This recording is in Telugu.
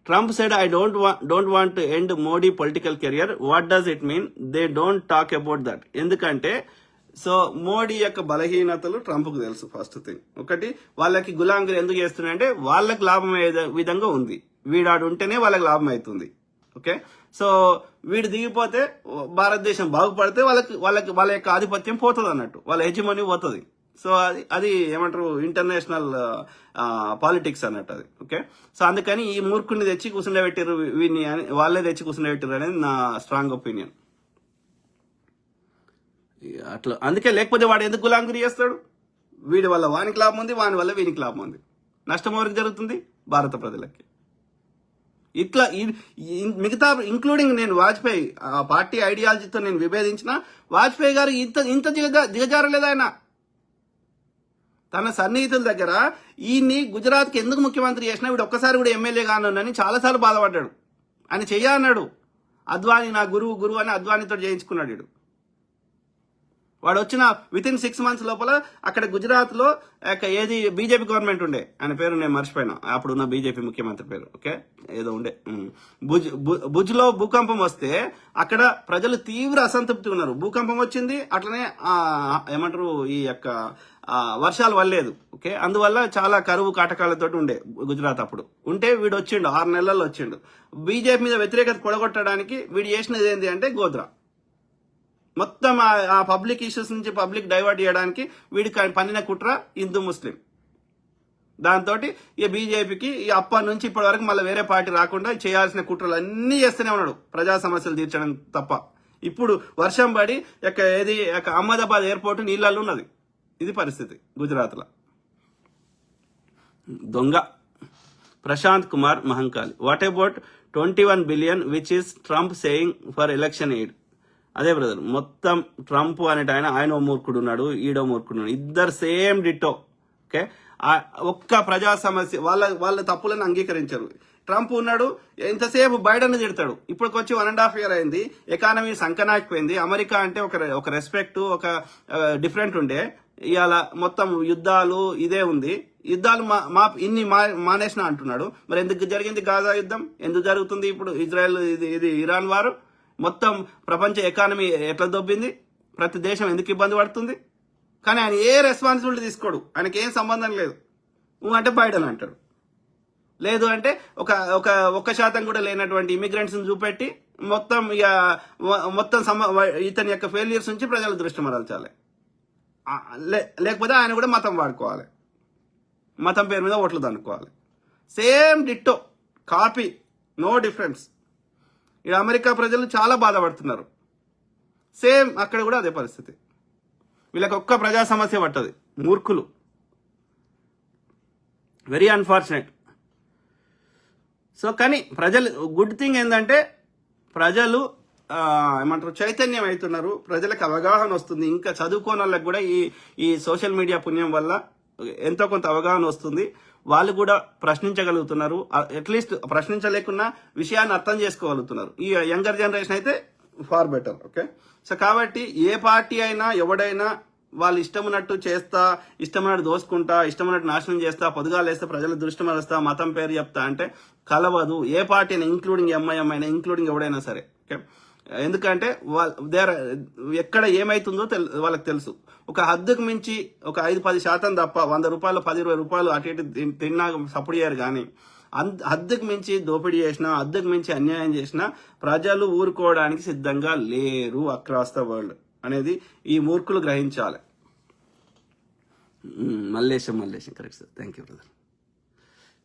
Trump said, I don't want to end Modi political career. What does it mean? They don't talk about that. ఎందుకంటే సో మోడీ యొక్క బలహీనతలు ట్రంప్కు తెలుసు. ఫస్ట్ థింగ్ ఒకటి, వాళ్ళకి గులాంగిరి ఎందుకు చేస్తున్నాయంటే వాళ్ళకి లాభం అయ్యే విధంగా ఉంది. వీడాడు ఉంటేనే వాళ్ళకి లాభం అవుతుంది. ఓకే, సో వీడు దిగిపోతే భారతదేశం బాగుపడితే వాళ్ళ యొక్క ఆధిపత్యం పోతుంది అన్నట్టు, వాళ్ళ హెజిమనీ పోతుంది. సో అది ఏమంటారు, ఇంటర్నేషనల్ పాలిటిక్స్ అన్నట్టు అది. ఓకే, సో అందుకని ఈ మూర్ఖుని తెచ్చి కూర్చుండబెట్టారు, వీడిని వాళ్ళే తెచ్చి కూర్చుండబెట్టారు అనేది నా స్ట్రాంగ్ ఒపీనియన్. అట్లా అందుకే, లేకపోతే వాడు ఎందుకు గులాంగిరి చేస్తాడు? వీడి వల్ల వానికి లాభం ఉంది, వాని వల్ల వీనికి లాభం ఉంది. నష్టం ఎవరికి జరుగుతుంది? భారత ప్రజలకి. ఇట్లా మిగతా ఇంక్లూడింగ్ నేను వాజ్పేయి పార్టీ ఐడియాలజీతో నేను విభేదించిన, వాజ్పేయి గారు ఇంత దిగజారలేదు. ఆయన తన సన్నిహితుల దగ్గర ఈయన్ని గుజరాత్కి ఎందుకు ముఖ్యమంత్రి చేసినా వీడు ఒక్కసారి కూడా ఎమ్మెల్యే కానుందని చాలాసార్లు బాధపడ్డాడు. ఆయన చెయ్యన్నాడు, అద్వానీ నా గురువు అని అద్వానీతో చేయించుకున్నాడు వీడు. వాడు వచ్చిన వితిన్ 6 months లోపల అక్కడ గుజరాత్ లో ఏది బీజేపీ గవర్నమెంట్ ఉండే, ఆయన పేరు నేను మర్చిపోయినా, అప్పుడు ఉన్న బీజేపీ ముఖ్యమంత్రి పేరు. ఓకే, ఏదో ఉండే, భుజ్ లో భూకంపం వస్తే అక్కడ ప్రజలు తీవ్ర అసంతృప్తి ఉన్నారు. భూకంపం వచ్చింది, అట్లనే ఏమంటారు ఈ యొక్క వర్షాలు వల్లేదు. ఓకే, అందువల్ల చాలా కరువు కాటకాలతో ఉండే గుజరాత్ అప్పుడు. ఉంటే వీడు వచ్చిండు, 6 నెలల్లో వచ్చిండు. బీజేపీ మీద వ్యతిరేకత పొడగొట్టడానికి వీడు చేసినది ఏంటి అంటే గోద్రా. మొత్తం ఆ పబ్లిక్ ఇష్యూస్ నుంచి పబ్లిక్ డైవర్ట్ చేయడానికి వీడికి పన్నిన కుట్ర హిందూ ముస్లిం. దాంతో ఇక బీజేపీకి అప్పటి నుంచి ఇప్పటి వరకు మళ్ళీ వేరే పార్టీ రాకుండా చేయాల్సిన కుట్రలు అన్నీ చేస్తూనే ఉన్నాడు, ప్రజా సమస్యలు తీర్చడం తప్ప. ఇప్పుడు వర్షం పడి ఏది అహ్మదాబాద్ ఎయిర్పోర్ట్ నీళ్ళల్లో ఉన్నది. ఇది పరిస్థితి గుజరాత్లో. దొంగ Prashant Kumar Mahankali, what about 21 billion which is Trump saying for election aid? అదే బ్రదర్, మొత్తం ట్రంప్ అనేట ఆయన ఓ మూర్ఖుడు ఉన్నాడు, ఈడో మూర్ఖుడు ఉన్నాడు, ఇద్దరు సేమ్ డిట్టో. ఓకే, ఒక్క ప్రజా సమస్య వాళ్ళ తప్పులను అంగీకరించారు. ట్రంప్ ఉన్నాడు, ఎంతసేపు బైడెన్ తిడతాడు. ఇప్పటికొచ్చి 1.5 years అయింది, ఎకానమీ సంకనాకిపోయింది. అమెరికా అంటే ఒక రెస్పెక్ట్, ఒక డిఫరెంట్ ఉండే. ఇవాళ మొత్తం యుద్ధాలు ఇదే ఉంది. యుద్ధాలు ఇన్ని మానేసిన అంటున్నాడు. మరి ఎందుకు జరిగింది గాజా యుద్ధం? ఎందుకు జరుగుతుంది ఇప్పుడు ఇజ్రాయెల్ ఇది ఇరాన్ వారు? మొత్తం ప్రపంచ ఎకానమీ ఎట్లా దొబ్బింది? ప్రతి దేశం ఎందుకు ఇబ్బంది పడుతుంది? కానీ ఆయన ఏ రెస్పాన్సిబిలిటీ తీసుకోడు, ఆయనకి ఏం సంబంధం లేదు. అంటే బైడెన్ అంటాడు. లేదు అంటే ఒక 1% కూడా లేనటువంటి ఇమిగ్రెంట్స్ చూపెట్టి మొత్తం ఇతని యొక్క ఫెయిల్యూర్స్ నుంచి ప్రజల దృష్టి మరల్చాలి. లేకపోతే ఆయన కూడా మతం వాడుకోవాలి, మతం పేరు మీద ఓట్లు దండుకోవాలి. Same ditto copy, no difference. ఇక్కడ అమెరికా ప్రజలు చాలా బాధపడుతున్నారు, సేమ్ అక్కడ కూడా అదే పరిస్థితి. వీళ్ళకి ఒక్క ప్రజా సమస్య పట్టదు, మూర్ఖులు. Very unfortunate. సో కానీ ప్రజలు గుడ్ థింగ్ ఏంటంటే ప్రజలు ఏమంటారు చైతన్యం అవుతున్నారు, ప్రజలకు అవగాహన వస్తుంది. ఇంకా చదువుకోని వాళ్ళకి కూడా ఈ సోషల్ మీడియా పుణ్యం వల్ల ఎంతో కొంత అవగాహన వస్తుంది. వాళ్ళు కూడా ప్రశ్నించగలుగుతున్నారు, అట్లీస్ట్ ప్రశ్నించలేకున్నా విషయాన్ని అర్థం చేసుకోగలుగుతున్నారు. ఈ యంగర్ జనరేషన్ అయితే ఫార్ బెటర్. ఓకే, సో కాబట్టి ఏ పార్టీ అయినా ఎవడైనా వాళ్ళు ఇష్టమున్నట్టు చేస్తా, ఇష్టమున్నట్టు దోసుకుంటా, ఇష్టమున్నట్టు నాశనం చేస్తా, పొదుగాలేస్తే ప్రజల దృష్టి మరుస్తా, మతం పేరు చెప్తా అంటే కలవదు. ఏ పార్టీ అయినా, ఇంక్లూడింగ్ ఎంఐఎం అయినా, ఇంక్లూడింగ్ ఎవడైనా సరే. ఓకే, ఎందుకంటే ఎక్కడ ఏమైతుందో వాళ్ళకి తెలుసు. ఒక హద్దుకు మించి ఒక 5-10% తప్ప 100 రూపాయలు 10-20 రూపాయలు అటు ఇటు తిన్నా సపోర్ట్ చేయరు. కానీ హద్దుకు మించి దోపిడీ చేసినా, హద్దుకు మించి అన్యాయం చేసినా ప్రజలు ఊరుకోవడానికి సిద్ధంగా లేరు అక్రాస్ ద వరల్డ్ అనేది ఈ మూర్ఖులు గ్రహించాలి. Mallesham correct sir. Thank you brother.